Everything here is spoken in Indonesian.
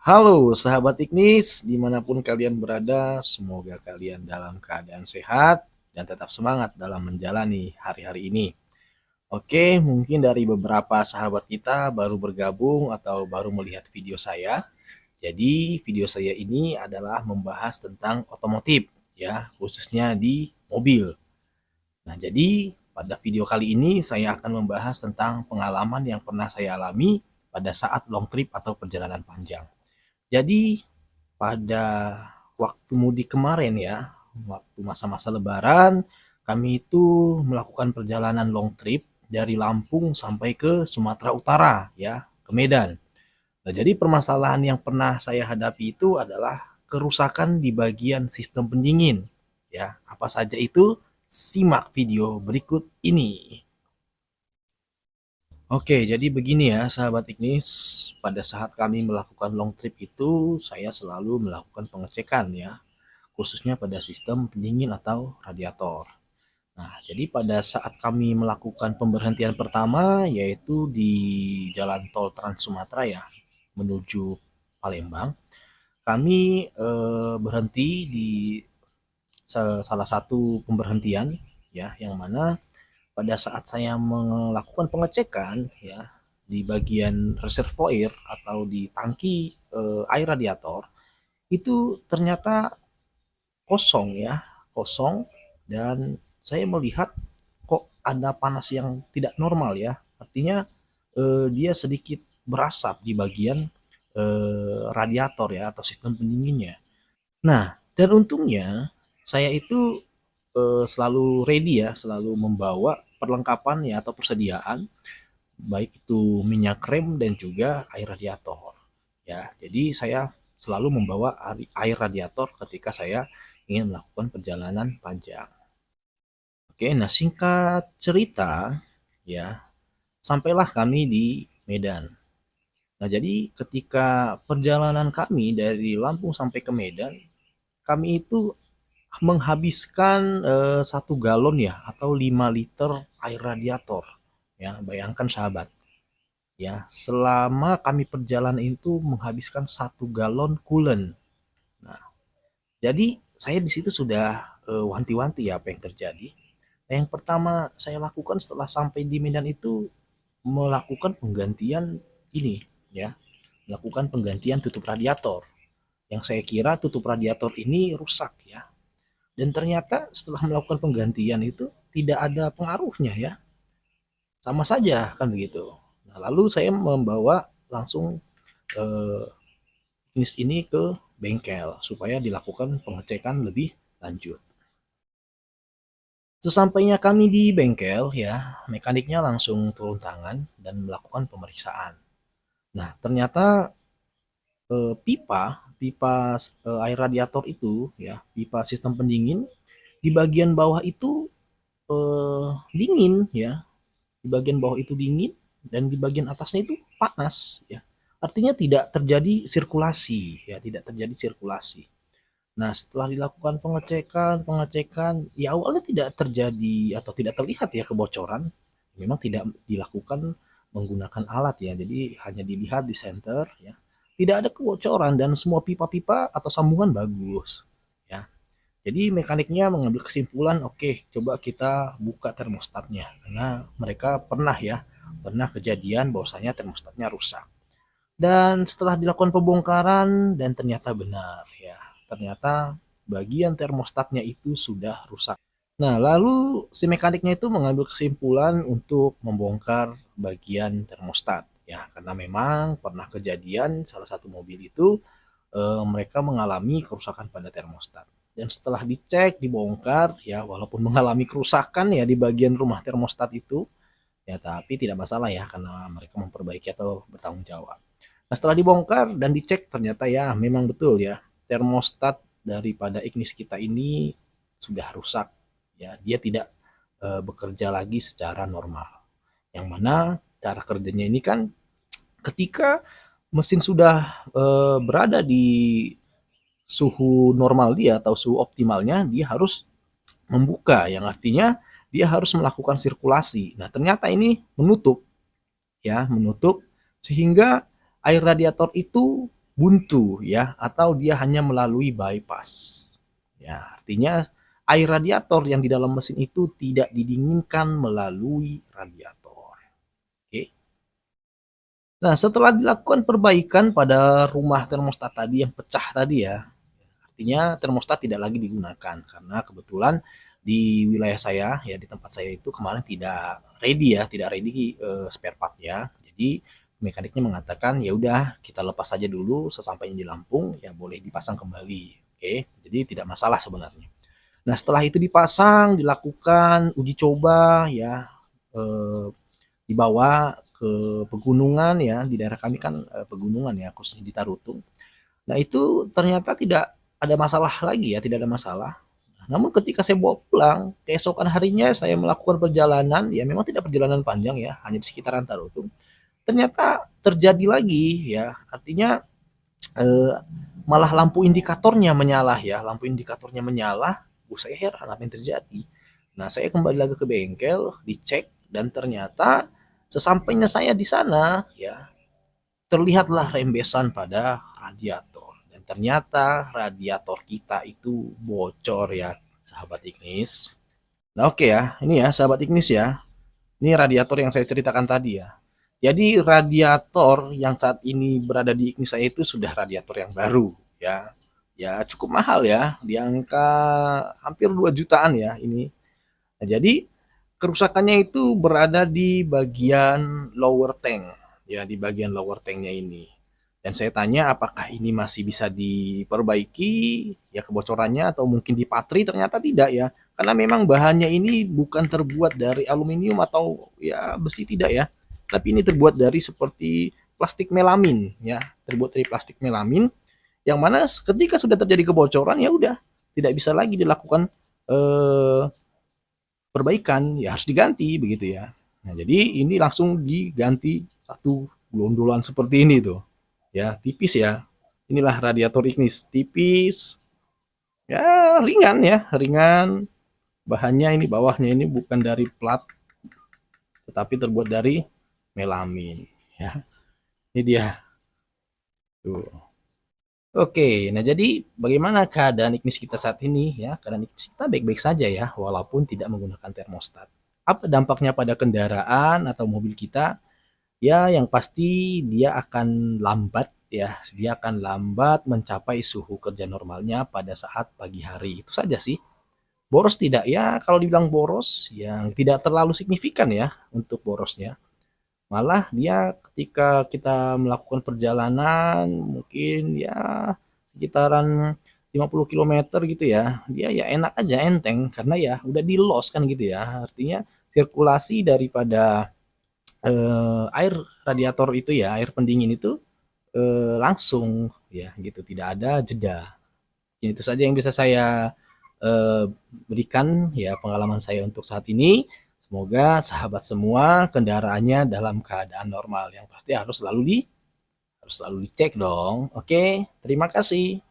Halo sahabat Ignis, dimanapun kalian berada, semoga kalian dalam keadaan sehat dan tetap semangat dalam menjalani hari-hari ini. Oke, mungkin dari beberapa sahabat kita baru bergabung atau baru melihat video saya. Jadi video saya ini adalah membahas tentang otomotif, ya, khususnya di mobil. Nah, jadi pada video kali ini saya akan membahas tentang pengalaman yang pernah saya alami pada saat long trip atau perjalanan panjang. Jadi pada waktu mudik kemarin ya, waktu masa-masa lebaran, kami itu melakukan perjalanan long trip dari Lampung sampai ke Sumatera Utara ya, ke Medan. Nah, jadi permasalahan yang pernah saya hadapi itu adalah kerusakan di bagian sistem pendingin. Ya, apa saja itu? Simak video berikut ini. Oke, jadi begini ya, sahabat Ignis. Pada saat kami melakukan long trip itu, saya selalu melakukan pengecekan ya, khususnya pada sistem pendingin atau radiator. Nah, jadi pada saat kami melakukan pemberhentian pertama, yaitu di Jalan Tol Trans Sumatera ya, menuju Palembang, kami berhenti di salah satu pemberhentian ya, yang mana pada saat saya melakukan pengecekan ya di bagian reservoir atau di tangki air radiator itu ternyata kosong ya, kosong, dan saya melihat kok ada panas yang tidak normal ya. Artinya dia sedikit berasap di bagian radiator ya atau sistem pendinginnya. Nah, dan untungnya saya itu selalu ready ya, selalu membawa perlengkapan ya atau persediaan baik itu minyak rem dan juga air radiator. Ya, jadi saya selalu membawa air radiator ketika saya ingin melakukan perjalanan panjang. Oke, nah singkat cerita ya, sampailah kami di Medan. Nah, jadi ketika perjalanan kami dari Lampung sampai ke Medan, kami itu menghabiskan 1 galon ya atau 5 liter air radiator. Ya, bayangkan sahabat. Ya, selama kami perjalanan itu menghabiskan 1 galon coolant. Nah, jadi saya di situ sudah wanti-wanti ya apa yang terjadi. Nah, yang pertama saya lakukan setelah sampai di Medan itu melakukan penggantian ini ya, melakukan penggantian tutup radiator. Yang saya kira tutup radiator ini rusak ya. Dan ternyata setelah melakukan penggantian itu tidak ada pengaruhnya ya. Sama saja kan begitu. Nah, lalu saya membawa langsung eh, jenis ini ke bengkel supaya dilakukan pengecekan lebih lanjut. Sesampainya kami di bengkel ya, mekaniknya langsung turun tangan dan melakukan pemeriksaan. Nah, ternyata pipa pipa air radiator itu ya, pipa sistem pendingin di bagian bawah itu dingin ya, di bagian bawah itu dingin dan di bagian atasnya itu panas ya. Artinya tidak terjadi sirkulasi ya, tidak terjadi sirkulasi. Nah, setelah dilakukan pengecekan, ya awalnya tidak terjadi atau tidak terlihat ya kebocoran. Memang tidak dilakukan menggunakan alat ya, jadi hanya dilihat di center ya. Tidak ada kebocoran dan semua pipa-pipa atau sambungan bagus ya. Jadi mekaniknya mengambil kesimpulan, oke, coba kita buka termostatnya karena mereka pernah kejadian bahwasanya termostatnya rusak. Dan setelah dilakukan pembongkaran dan ternyata benar ya, ternyata bagian termostatnya itu sudah rusak. Nah, lalu si mekaniknya itu mengambil kesimpulan untuk membongkar bagian termostat ya, karena memang pernah kejadian salah satu mobil itu mereka mengalami kerusakan pada termostat. Dan setelah dicek, dibongkar ya, walaupun mengalami kerusakan ya di bagian rumah termostat itu ya, tapi tidak masalah ya karena mereka memperbaiki atau bertanggung jawab. Nah, setelah dibongkar dan dicek ternyata ya memang betul ya, termostat daripada Ignis kita ini sudah rusak ya, dia tidak bekerja lagi secara normal. Yang mana cara kerjanya ini kan ketika mesin sudah berada di suhu normal dia atau suhu optimalnya, dia harus membuka, yang artinya dia harus melakukan sirkulasi. Nah, ternyata ini menutup ya, menutup sehingga air radiator itu buntu ya, atau dia hanya melalui bypass. Ya, artinya air radiator yang di dalam mesin itu tidak didinginkan melalui radiator. Oke. Nah, setelah dilakukan perbaikan pada rumah termostat tadi yang pecah tadi ya, artinya termostat tidak lagi digunakan karena kebetulan di wilayah saya ya, di tempat saya itu kemarin tidak ready spare partnya. Jadi mekaniknya mengatakan ya udah kita lepas saja dulu, sesampainya di Lampung ya boleh dipasang kembali. Oke, jadi tidak masalah sebenarnya. Nah, setelah itu dipasang, dilakukan uji coba ya, eh, dibawa ke pegunungan ya, di daerah kami kan pegunungan ya, khususnya di Tarutung. Nah, itu ternyata tidak ada masalah lagi ya, tidak ada masalah. Namun ketika saya bawa pulang, keesokan harinya saya melakukan perjalanan, ya memang tidak perjalanan panjang ya, hanya di sekitaran Tarutung. Ternyata terjadi lagi ya, artinya eh, malah lampu indikatornya menyala ya, lampu indikatornya menyala. Saya heran apa yang terjadi. Nah, saya kembali lagi ke bengkel, dicek dan ternyata sesampainya saya di sana ya, terlihatlah rembesan pada radiator. Dan ternyata radiator kita itu bocor ya, sahabat Ignis. Nah, oke ya, ini ya sahabat Ignis ya. Ini radiator yang saya ceritakan tadi ya. Jadi radiator yang saat ini berada di Ignis saya itu sudah radiator yang baru ya. Ya cukup mahal ya, di angka hampir 2 jutaan ya ini. Nah, jadi kerusakannya itu berada di bagian lower tank ya, di bagian lower tanknya ini. Dan saya tanya apakah ini masih bisa diperbaiki ya kebocorannya, atau mungkin dipatri, ternyata tidak ya. Karena memang bahannya ini bukan terbuat dari aluminium atau ya besi, tidak ya. Tapi ini terbuat dari seperti plastik melamin ya, terbuat dari plastik melamin yang mana ketika sudah terjadi kebocoran ya udah tidak bisa lagi dilakukan eh, perbaikan, ya harus diganti begitu ya. Nah, jadi ini langsung diganti satu gelondolan seperti ini tuh. Ya, tipis ya. Inilah radiator Ignis, tipis. Ya, ringan ya, ringan. Bahannya ini, bawahnya ini bukan dari plat, tetapi terbuat dari melamin ya. Ini dia. Tuh. Oke, nah jadi bagaimana keadaan Ignis kita saat ini ya? Keadaan Ignis kita baik-baik saja ya, walaupun tidak menggunakan termostat. Apa dampaknya pada kendaraan atau mobil kita? Ya, yang pasti dia akan lambat ya, dia akan lambat mencapai suhu kerja normalnya pada saat pagi hari. Itu saja sih. Boros tidak? Ya, kalau dibilang boros, yang tidak terlalu signifikan ya untuk borosnya. Malah dia ketika kita melakukan perjalanan mungkin ya sekitaran 50 kilometer gitu ya, dia ya enak aja, enteng, karena ya udah di los kan gitu ya. Artinya sirkulasi daripada air radiator itu ya, air pendingin itu langsung ya gitu, tidak ada jeda. Itu saja yang bisa saya berikan ya, pengalaman saya untuk saat ini. Semoga sahabat semua kendaraannya dalam keadaan normal. Yang pasti harus selalu dicek dong. Oke, terima kasih.